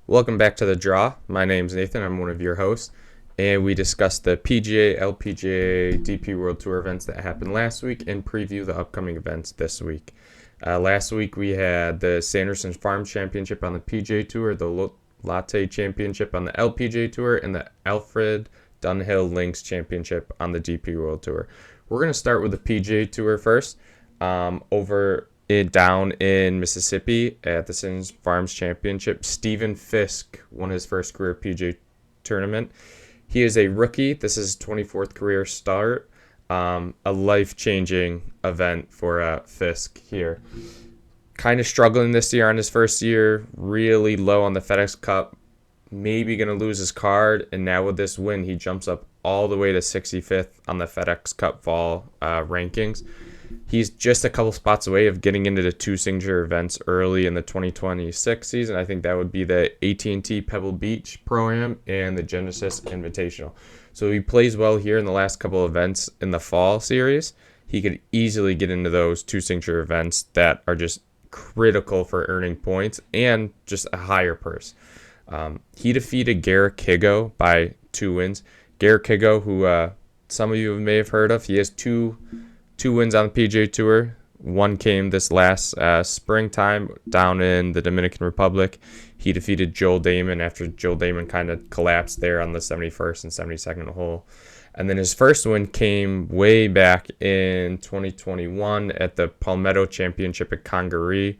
Welcome back to The Draw. My name's Nathan. I'm one of your hosts. And we discussed the PGA, LPGA, DP World Tour events that happened last week and preview the upcoming events this week. Last week we had the Sanderson Farms Championship on the PGA Tour, the LOTTE Championship on the LPGA Tour, and the Alfred Dunhill Links Championship on the DP World Tour. We're going to start with the PGA Tour first. Down in Mississippi at the Sanderson Farms Championship, Stephen Fisk won his first career PGA tournament. He is a rookie. This is his 24th career start. A life-changing event for Fisk here. Kind of struggling this year on his first year. Really low on the FedEx Cup. Maybe going to lose his card. And now with this win, he jumps up all the way to 65th on the FedEx Cup fall rankings. He's just a couple spots away of getting into the two signature events early in the 2026 season. I think that would be the AT&T Pebble Beach Pro-Am and the Genesis Invitational. So he plays well here in the last couple of events in the fall series. He could easily get into those two signature events that are just critical for earning points and just a higher purse. He defeated Garrick Higgo by 2 wins. Garrick Higgo, who some of you may have heard of, he has two wins on the PGA Tour. One came this last springtime down in the Dominican Republic. He defeated Joel Damon after Joel Damon kind of collapsed there on the 71st and 72nd hole. And then his first win came way back in 2021 at the Palmetto Championship at Congaree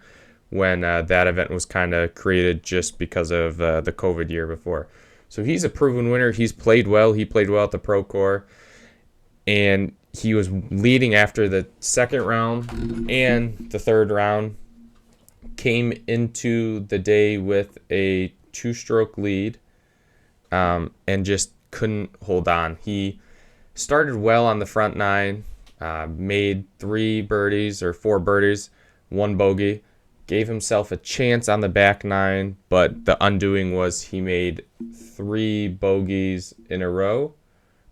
when that event was kind of created just because of the COVID year before. So he's a proven winner. He's played well. He played well at the Pro Tour. And he was leading after the second round and the third round. Came into the day with a 2-stroke lead and just couldn't hold on. He started well on the front 9, made 3 birdies or 4 birdies, 1 bogey. Gave himself a chance on the back 9, but the undoing was he made 3 bogeys in a row.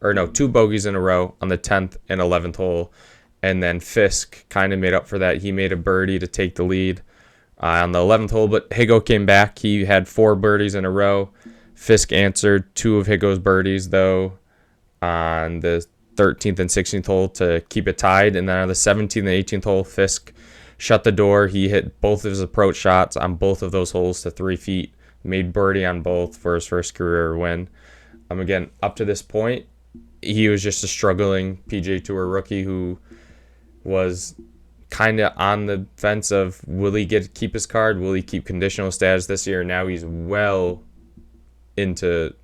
Or no, 2 bogeys in a row on the 10th and 11th hole. And then Fisk kind of made up for that. He made a birdie to take the lead on the 11th hole, but Higgo came back. He had 4 birdies in a row. Fisk answered 2 of Higgo's birdies, though, on the 13th and 16th hole to keep it tied. And then on the 17th and 18th hole, Fisk shut the door. He hit both of his approach shots on both of those holes to 3 feet. Made birdie on both for his first career win. Again, up to this point, he was just a struggling PGA Tour rookie who was kind of on the fence of will he keep his card? Will he keep conditional status this year? Now he's well into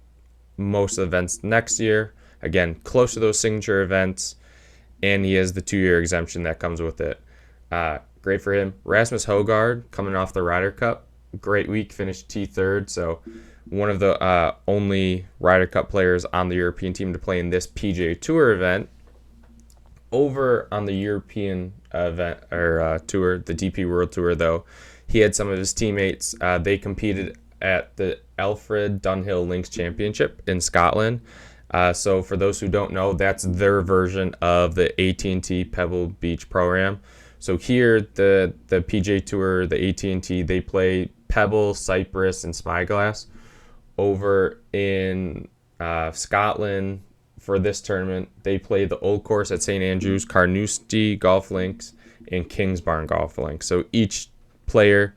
most of the events next year. Again, close to those signature events, and he has the 2-year exemption that comes with it. Great for him. Rasmus Højgaard coming off the Ryder Cup. Great week, finished T3rd, so one of the only Ryder Cup players on the European team to play in this PGA Tour event. Over on the European event or tour, the DP World Tour, though, he had some of his teammates. They competed at the Alfred Dunhill Links Championship in Scotland. So for those who don't know, that's their version of the AT&T Pebble Beach Pro-Am. So here, the PGA Tour, the AT&T, they play Pebble, Cypress, and Spyglass. Over in Scotland for this tournament, they play the Old Course at St. Andrews, Carnoustie Golf Links, and Kingsbarn Golf Links. So each player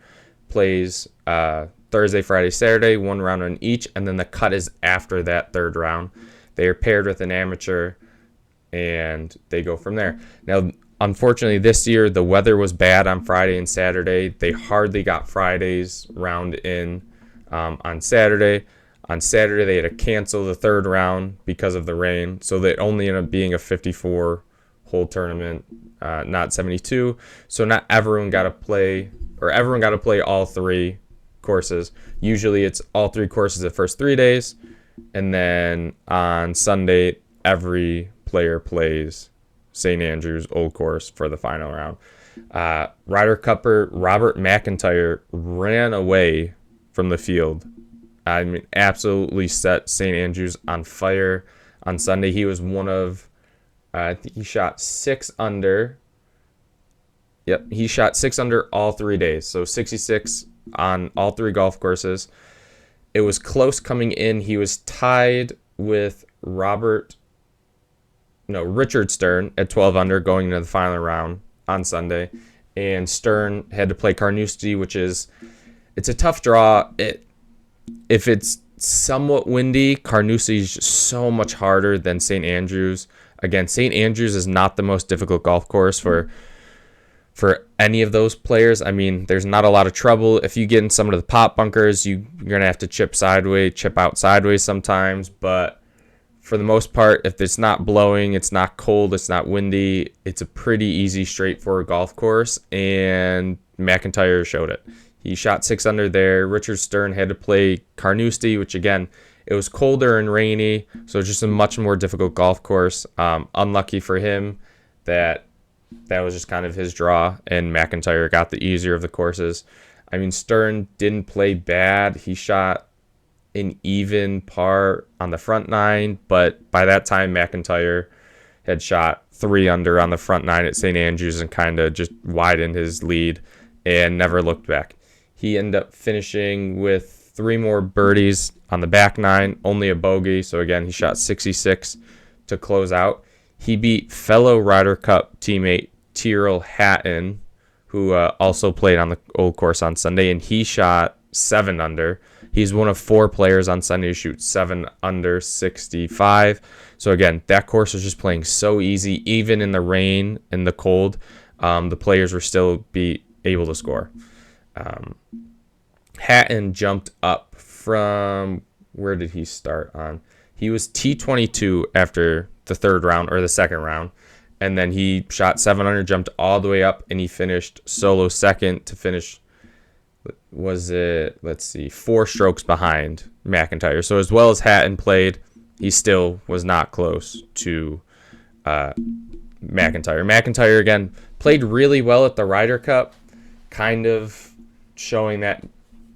plays Thursday, Friday, Saturday, 1 round on each, and then the cut is after that 3rd round. They are paired with an amateur, and they go from there. Now, unfortunately, this year, the weather was bad on Friday and Saturday. They hardly got Friday's round in on Saturday. On Saturday, they had to cancel the 3rd round because of the rain. So they only ended up being a 54-hole tournament, not 72. So not everyone got to play, or everyone got to play all 3 courses. Usually it's all 3 courses the first 3 days. And then on Sunday, every player plays St. Andrews Old Course for the final round. Ryder Cupper Robert McIntyre ran away from the field. I mean, absolutely set St. Andrews on fire on Sunday. He was one of, I think he shot 6 under. Yep, he shot 6 under all 3 days. So 66 on all 3 golf courses. It was close coming in. He was tied with Richard Stern at 12 under going into the final round on Sunday. And Stern had to play Carnoustie, it's a tough draw. If it's somewhat windy, Carnoustie is just so much harder than St. Andrews. Again, St. Andrews is not the most difficult golf course for any of those players. I mean, there's not a lot of trouble. If you get in some of the pot bunkers, you're going to have to chip out sideways sometimes. But for the most part, if it's not blowing, it's not cold, it's not windy, it's a pretty easy, straightforward golf course. And McIntyre showed it. He shot 6 under there. Richard Stern had to play Carnoustie, which again, it was colder and rainy, so it's just a much more difficult golf course. Unlucky for him that was just kind of his draw, and McIntyre got the easier of the courses. I mean, Stern didn't play bad. He shot an even par on the front 9, but by that time, McIntyre had shot 3 under on the front 9 at St. Andrews and kind of just widened his lead and never looked back. He ended up finishing with 3 more birdies on the back 9, only a bogey. So again, he shot 66 to close out. He beat fellow Ryder Cup teammate Tyrrell Hatton, who also played on the old course on Sunday, and he shot 7 under. He's one of 4 players on Sunday to shoot 7 under 65. So again, that course was just playing so easy. Even in the rain and the cold, the players were still able to score. Hatton jumped up from, where did he start on? He was T22 after the 3rd round or the 2nd round, and then he shot 7 under, jumped all the way up, and he finished solo 2nd to finish, 4 strokes behind McIntyre. So as well as Hatton played, he still was not close to McIntyre. McIntyre, again, played really well at the Ryder Cup, kind of showing that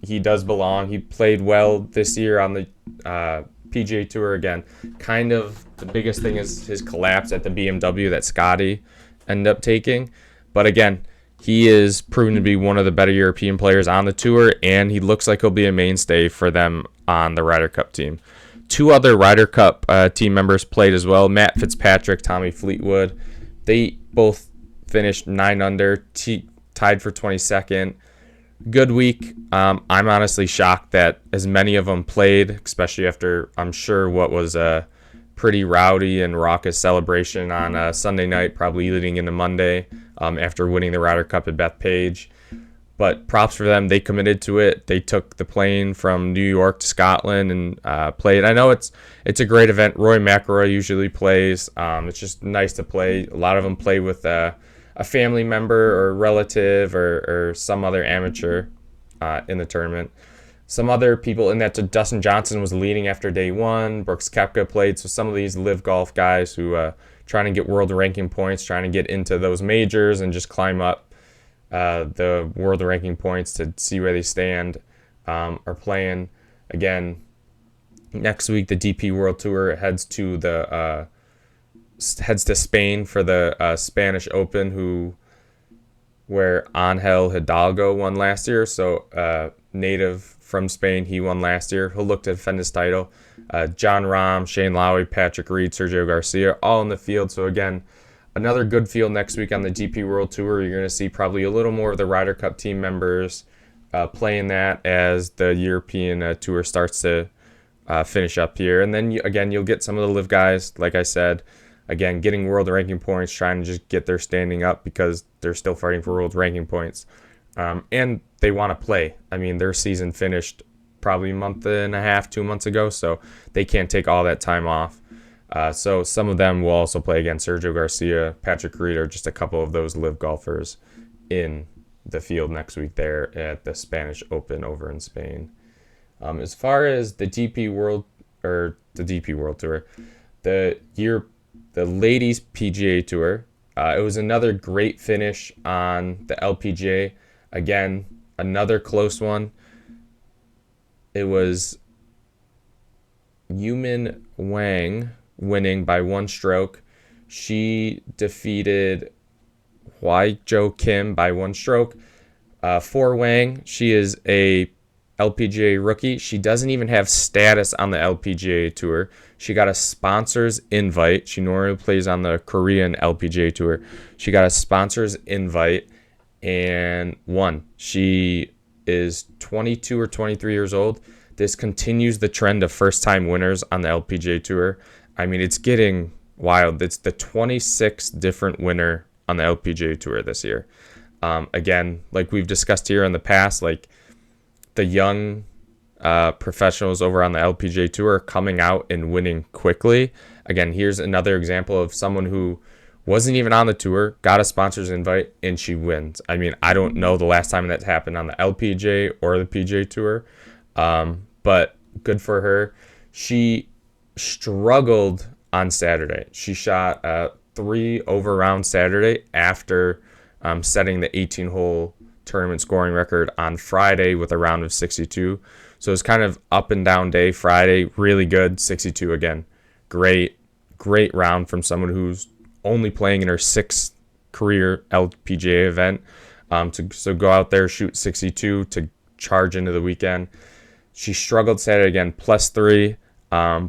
he does belong. He played well this year on the PGA Tour again. Kind of the biggest thing is his collapse at the BMW that Scotty ended up taking. But again, he is proven to be one of the better European players on the tour, and he looks like he'll be a mainstay for them on the Ryder Cup team. 2 other Ryder Cup team members played as well. Matt Fitzpatrick, Tommy Fleetwood. They both finished 9 under, tied for 22nd. Good week. I'm honestly shocked that as many of them played, especially after, I'm sure, what was a pretty rowdy and raucous celebration on Sunday night, probably leading into Monday after winning the Ryder Cup at Bethpage. But props for them. They committed to it. They took the plane from New York to Scotland and played. I know it's a great event. Roy McIlroy usually plays. It's just nice to play. A lot of them play with a family member or relative or some other amateur in the tournament. Some other people in that, Dustin Johnson was leading after day 1. Brooks Koepka played. So some of these live golf guys who trying to get world ranking points, trying to get into those majors and just climb up the world ranking points to see where they stand, are playing. Again, next week the DP World Tour heads to Spain for the Spanish Open, where Angel Hidalgo won last year. So native from Spain, he won last year. He'll look to defend his title. John Rahm, Shane Lowry, Patrick Reed, Sergio Garcia, all in the field. So again, another good field next week on the DP World Tour. You're going to see probably a little more of the Ryder Cup team members playing that as the European Tour starts to finish up here. And then, you'll get some of the live guys, like I said, again, getting world ranking points, trying to just get their standing up because they're still fighting for world ranking points. And they want to play. I mean, their season finished probably a month and a half, 2 months ago, so they can't take all that time off. So some of them will also play again. Sergio Garcia, Patrick Reed are just a couple of those live golfers in the field next week there at the Spanish Open over in Spain. As far as the DP World Tour, the ladies PGA Tour, it was another great finish on the LPGA. Again, another close one. It was Yumin Wang winning by 1 stroke. She defeated Huai Jo Kim by 1 stroke. For Wang, she is a LPGA rookie. She doesn't even have status on the LPGA Tour. She got a sponsor's invite. She normally plays on the Korean LPGA Tour. She got a sponsor's invite and won. She is 22 or 23 years old. This continues the trend of first-time winners on the LPGA Tour. I mean, it's getting wild. It's the 26th different winner on the LPGA Tour this year. Again, like we've discussed here in the past, like the young professionals over on the LPGA Tour are coming out and winning quickly. Again, here's another example of someone who wasn't even on the tour, got a sponsor's invite, and she wins. I mean, I don't know the last time that's happened on the LPGA or the PGA Tour, but good for her. She struggled on Saturday. She shot 3 over round Saturday after setting the 18-hole tournament scoring record on Friday with a round of 62. So it's kind of up and down day. Friday, really good, 62 again. Great round from someone who's only playing in her 6th career LPGA event. So go out there, shoot 62 to charge into the weekend. She struggled Saturday again, +3,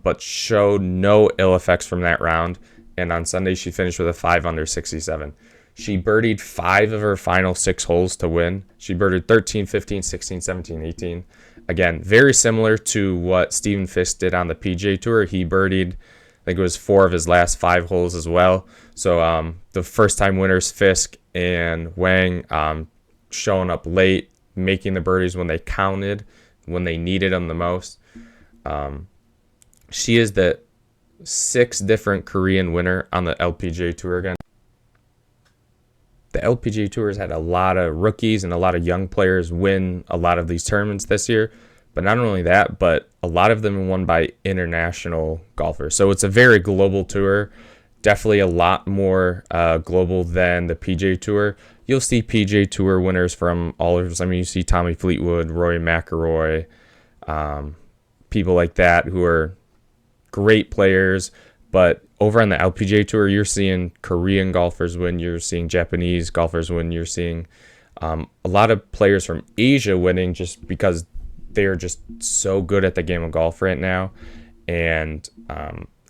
but showed no ill effects from that round. And on Sunday, she finished with a 5 under 67. She birdied 5 of her final 6 holes to win. She birdied 13, 15, 16, 17, 18. Again, very similar to what Stephen Fisk did on the PGA Tour. He birdied, I think it was 4 of his last 5 holes as well. So the first-time winners, Fisk and Wang, showing up late, making the birdies when they counted, when they needed them the most. She is the 6th different Korean winner on the LPGA Tour again. The LPGA Tour has had a lot of rookies and a lot of young players win a lot of these tournaments this year. But not only that, but a lot of them won by international golfers. So it's a very global tour. Definitely a lot more global than the PGA Tour. You'll see PGA Tour winners from all over. I mean, you see Tommy Fleetwood, Rory McIlroy, people like that who are great players. But over on the LPGA Tour, you're seeing Korean golfers win. You're seeing Japanese golfers win. You're seeing a lot of players from Asia winning just because they're just so good at the game of golf right now. And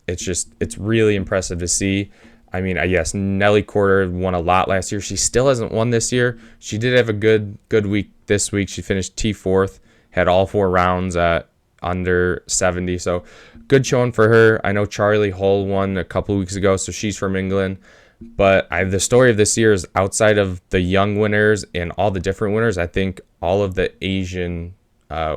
it's really impressive to see. I mean, yes, Nelly Korda won a lot last year. She still hasn't won this year. She did have a good week this week. She finished T4th, had all 4 rounds under 70. So good showing for her. I know Charlie Hull won a couple weeks ago, so she's from England. But the story of this year is outside of the young winners and all the different winners, I think all of the Asian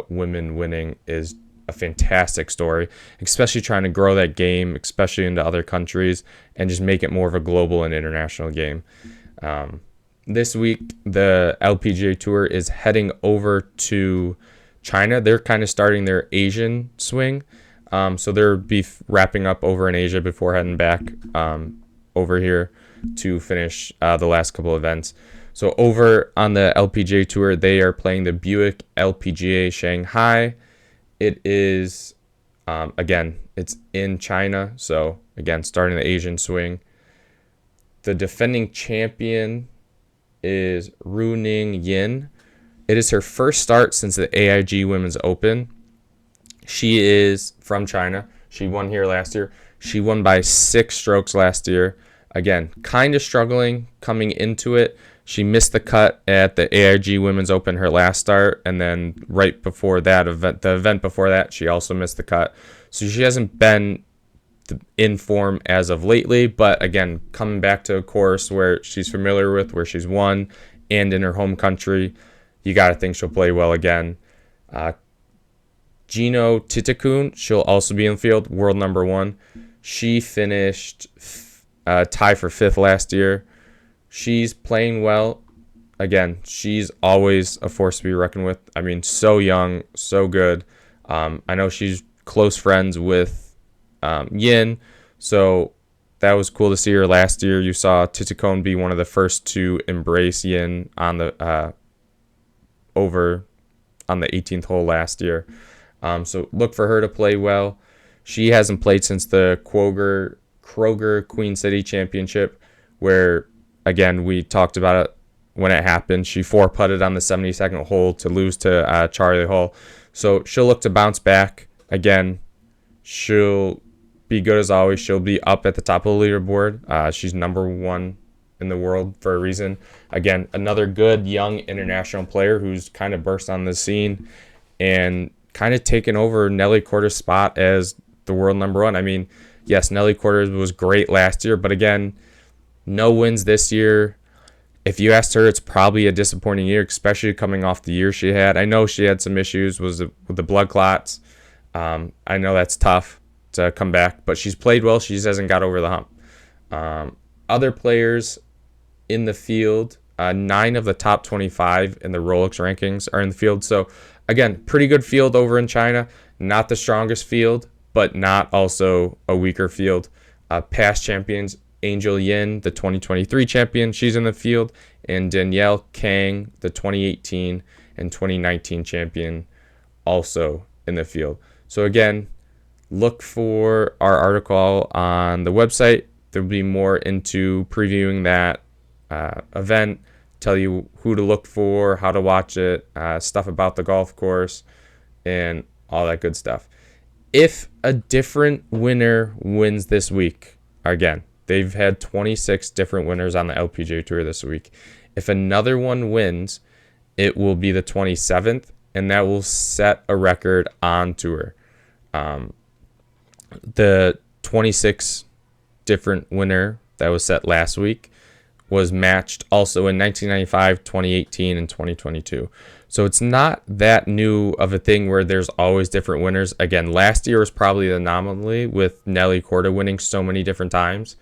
women winning is a fantastic story, especially trying to grow that game, especially into other countries, and just make it more of a global and international game. This week, the LPGA Tour is heading over to China. They're kind of starting their Asian swing. So they'll be wrapping up over in Asia before heading back over here to finish the last couple events. So over on the LPGA Tour, they are playing the Buick LPGA Shanghai. It is, again, it's in China. So, again, starting the Asian swing. The defending champion is Ru Ning Yin. It is her first start since the AIG Women's Open. She is from China. She won here last year. She won by 6 strokes last year. Again, kind of struggling coming into it. She missed the cut at the AIG Women's Open her last start, and then right before that event, the event before that, she also missed the cut. So she hasn't been in form as of lately, but again, coming back to a course where she's familiar with, where she's won, and in her home country, you got to think she'll play well again. Gino Titakun, she'll also be in the field, world number 1. She finished tie for 5th last year. She's playing well. Again, she's always a force to be reckoned with. I mean, so young, so good. I know she's close friends with Yin, so that was cool to see her last year. You saw Titakun be one of the first to embrace Yin on the over on the 18th hole last year. So look for her to play well. She hasn't played since the Kroger Queen City Championship, where, again, we talked about it when it happened. She 4-putted on the 72nd hole to lose to Charlie Hull. So she'll look to bounce back. Again, she'll be good as always. She'll be up at the top of the leaderboard. She's number 1 in the world for a reason. Again, another good young international player who's kind of burst on the scene and kind of taken over Nelly Korda's spot as the world number 1. I mean, yes, Nelly Korda was great last year, but again, no wins this year. If you asked her, it's probably a disappointing year, especially coming off the year she had. I know she had some issues with the blood clots. I know that's tough to come back, but she's played well. She just hasn't got over the hump. Other players in the field, 9 of the top 25 in the Rolex rankings are in the field. So, again, pretty good field over in China. Not the strongest field, but not also a weaker field. Past champions, Angel Yin, the 2023 champion, she's in the field, and Danielle Kang, the 2018 and 2019 champion, also in the field. So again, look for our article on the website. There'll be more into previewing that event, tell you who to look for, how to watch it, stuff about the golf course, and all that good stuff. If a different winner wins this week, again, they've had 26 different winners on the LPGA Tour this week. If another one wins, it will be the 27th, and that will set a record on tour. The 26 different winner that was set last week was matched also in 1995, 2018, and 2022. So it's not that new of a thing where there's always different winners. Again, last year was probably the anomaly with Nelly Korda winning so many different times.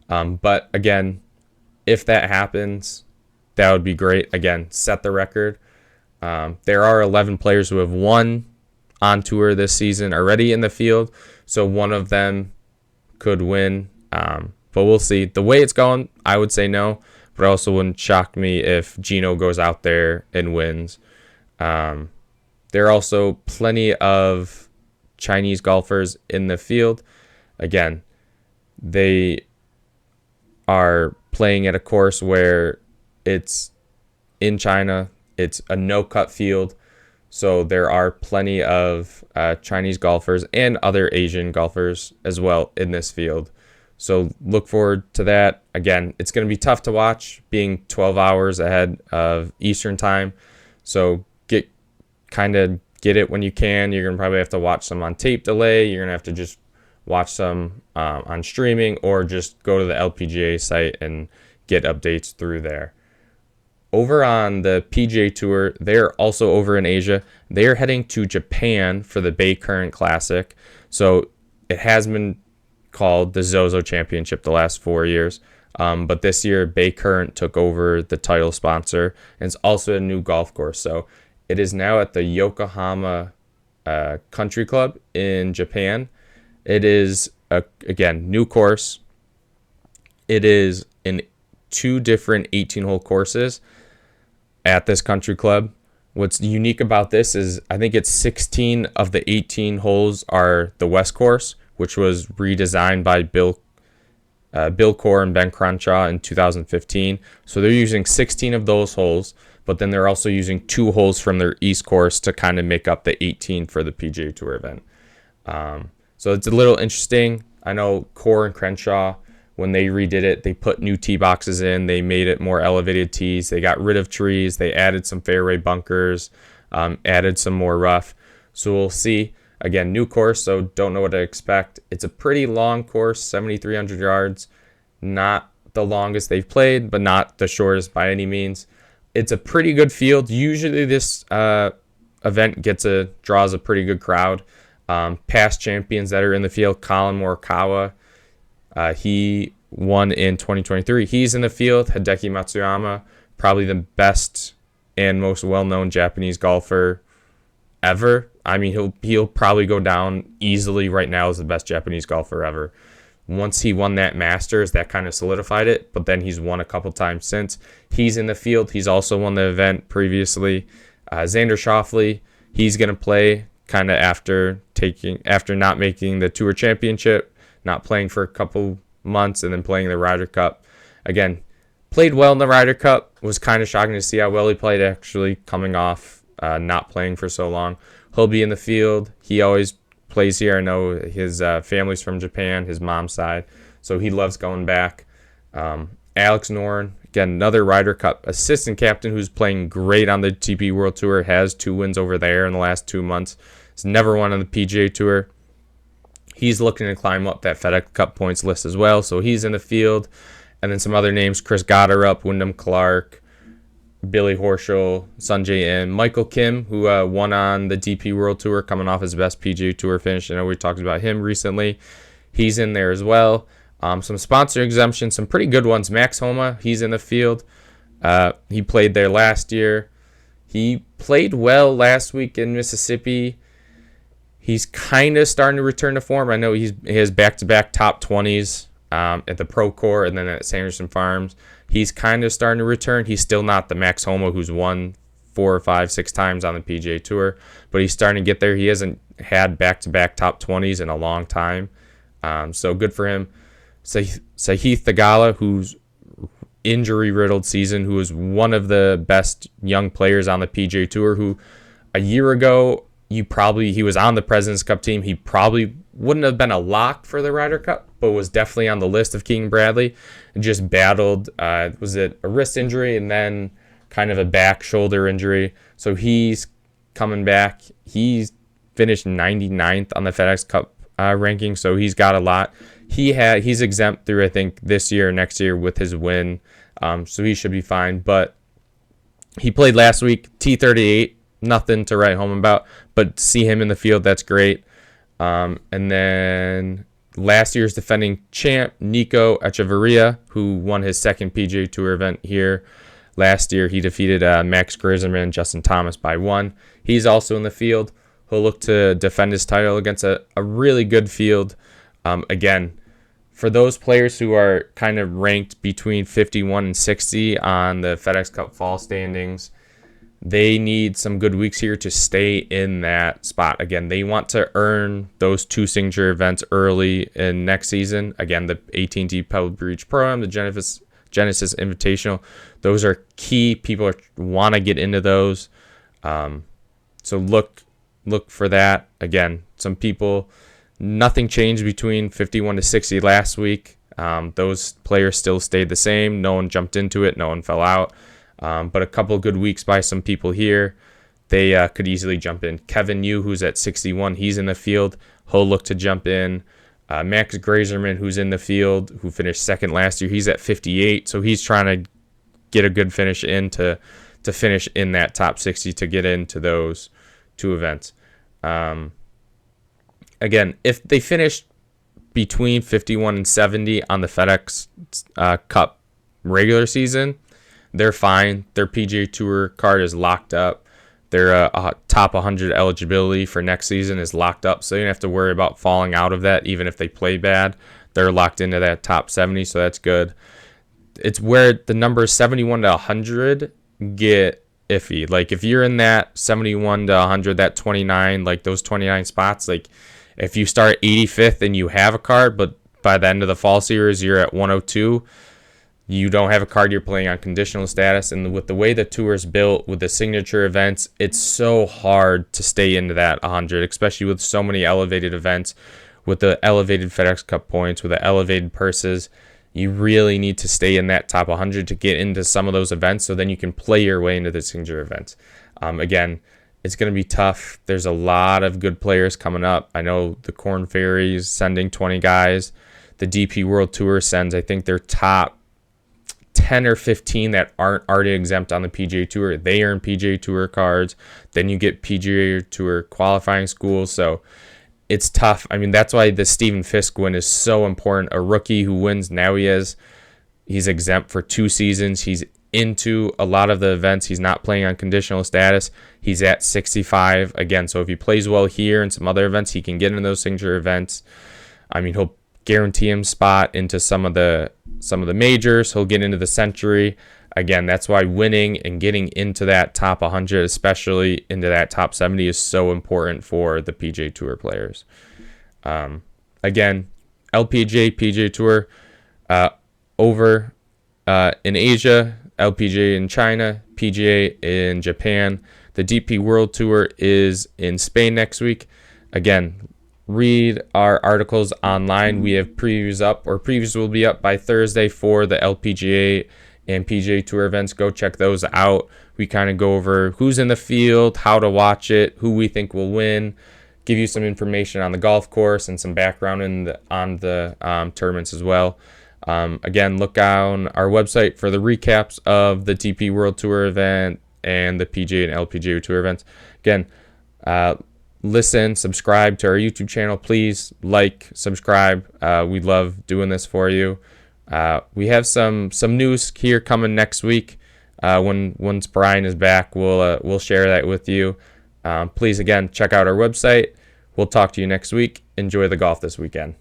But again, if that happens, that would be great. Again, set the record. There are 11 players who have won on tour this season already in the field, so one of them could win. But we'll see. The way it's going, I would say no, but it also wouldn't shock me if Gino goes out there and wins. There are also plenty of Chinese golfers in the field. Again, they are playing at a course where it's in China. It's a no-cut field, so there are plenty of Chinese golfers and other Asian golfers as well in this field. So look forward to that. Again, it's going to be tough to watch, being 12 hours ahead of Eastern time. So get it when you can. You're going to probably have to watch some on tape delay. You're going to have to just watch some on streaming, or just go to the LPGA site and get updates through there. Over on the PGA Tour, they're also over in Asia. They're heading to Japan for the Baycurrent Classic. So it has been called the Zozo Championship the last 4 years. But this year, Baycurrent took over the title sponsor, and it's also a new golf course. So it is now at the Yokohama Country Club in Japan. It is, again, new course. It is in 2 different 18-hole courses at this country club. What's unique about this is I think it's 16 of the 18 holes are the West course, which was redesigned by Bill Corr and Ben Crenshaw in 2015. So they're using 16 of those holes, but then they're also using 2 holes from their East course to kind of make up the 18 for the PGA Tour event. So it's a little interesting. I know Corr and Crenshaw, when they redid it, they put new tee boxes in. They made it more elevated tees. They got rid of trees. They added some fairway bunkers, added some more rough. So we'll see. Again, new course, so don't know what to expect. It's a pretty long course, 7,300 yards. Not the longest they've played, but not the shortest by any means. It's a pretty good field. Usually this event draws a pretty good crowd. Past champions that are in the field, Colin Morikawa, he won in 2023. He's in the field. Hideki Matsuyama, probably the best and most well-known Japanese golfer ever. I mean, he'll probably go down easily right now as the best Japanese golfer ever. Once he won that Masters, that kind of solidified it, but then he's won a couple times since. He's in the field. He's also won the event previously. Xander Schauffele, he's going to play kind of after not making the Tour Championship, not playing for a couple months, and then playing the Ryder Cup. Again, Played well in the Ryder Cup. Was kind of shocking to see how well he played, actually, coming off not playing for so long. He'll be in the field. He always plays here. I know his family's from Japan, his mom's side, so he loves going back. Alex Noren, again, another Ryder Cup assistant captain who's playing great on the DP World Tour, has 2 wins over there in the last 2 months. He's never won on the PGA Tour. He's looking to climb up that FedEx Cup points list as well, so he's in the field. And then some other names, Chris Gotterup, Wyndham Clark, Billy Horschel, Sungjae Im, Michael Kim, who won on the DP World Tour, coming off his best PGA Tour finish. I know we talked about him recently. He's in there as well. Some sponsor exemptions, some pretty good ones. Max Homa, he's in the field. He played there last year. He played well last week in Mississippi. He's kind of starting to return to form. I know he has back-to-back top 20s at the Pro Tour and then at Sanderson Farms. He's kind of starting to return. He's still not the Max Homa who's won 4, 5, 6 times on the PGA Tour, but he's starting to get there. He hasn't had back-to-back top 20s in a long time, so good for him. Sahith Theegala, who's injury-riddled season, who is one of the best young players on the PGA Tour, who a year ago he was on the President's Cup team. He probably wouldn't have been a lock for the Ryder Cup, but was definitely on the list of Keegan Bradley, and just battled, was it a wrist injury and then kind of a back shoulder injury. So he's coming back. He's finished 99th on the FedEx Cup ranking, so he's got a lot. He's exempt through, I think, this year or next year with his win, so he should be fine. But he played last week, T38, nothing to write home about, but see him in the field, that's great. And then last year's defending champ, Nico Echeverria, who won his second PGA Tour event here last year. He defeated Max Grazerman and Justin Thomas by 1. He's also in the field. He'll look to defend his title against a really good field. Again, for those players who are kind of ranked between 51 and 60 on the FedEx Cup fall standings, they need some good weeks here to stay in that spot. Again, they want to earn those 2 signature events early in next season. Again, the AT&T Pebble Beach Pro-Am, the Genesis Invitational, those are key. People want to get into those. So look for that. Again, some people, nothing changed between 51 to 60 last week. Those players still stayed the same. No one jumped into it. No one fell out. But a couple of good weeks by some people here, they could easily jump in. Kevin Yu, who's at 61, he's in the field. He'll look to jump in. Max Grazerman, who's in the field, who finished second last year, he's at 58. So he's trying to get a good finish in to finish in that top 60 to get into those 2 events. Again, if they finish between 51 and 70 on the FedEx Cup regular season, they're fine. Their PGA Tour card is locked up. Their top 100 eligibility for next season is locked up, so you don't have to worry about falling out of that. Even if they play bad, they're locked into that top 70, so that's good. It's where the numbers 71 to 100 get iffy. Like if you're in that 71 to 100, that 29, like those 29 spots, like if you start 85th and you have a card, but by the end of the fall series you're at 102, you don't have a card, you're playing on conditional status. And with the way the tour is built, with the signature events, it's so hard to stay into that 100, especially with so many elevated events, with the elevated FedEx Cup points, with the elevated purses. You really need to stay in that top 100 to get into some of those events, so then you can play your way into the signature events. Again, it's going to be tough. There's a lot of good players coming up. I know the Korn Ferry is sending 20 guys. The DP World Tour sends, I think, their top 10 or 15 that aren't already exempt on the PGA Tour. They earn PGA Tour cards. Then you get PGA Tour qualifying schools. So it's tough. I mean, that's why the Stephen Fisk win is so important. A rookie who wins, now he's exempt for 2 seasons. He's into a lot of the events. He's not playing on conditional status. He's at 65 again. So if he plays well here and some other events, he can get into those signature events. I mean, he'll guarantee him spot into some of the majors. He'll get into the Century. Again, that's why winning and getting into that top 100, especially into that top 70, is so important for the PGA Tour players. Again, LPGA, PGA Tour, over in Asia, LPGA in China, PGA in Japan. The DP World Tour is in Spain next week. Again, read our articles online. We have previews up, or previews will be up by Thursday for the LPGA and PGA Tour events. Go check those out. We kind of go over who's in the field, how to watch it, who we think will win, give you some information on the golf course and some background on the tournaments as well. Again, look on our website for the recaps of the DP World Tour event and the PGA and LPGA Tour events. Again, listen, subscribe to our YouTube channel. Please like, subscribe. We love doing this for you. We have some news here coming next week. Once Brian is back, we'll share that with you. Please, again, check out our website. We'll talk to you next week. Enjoy the golf this weekend.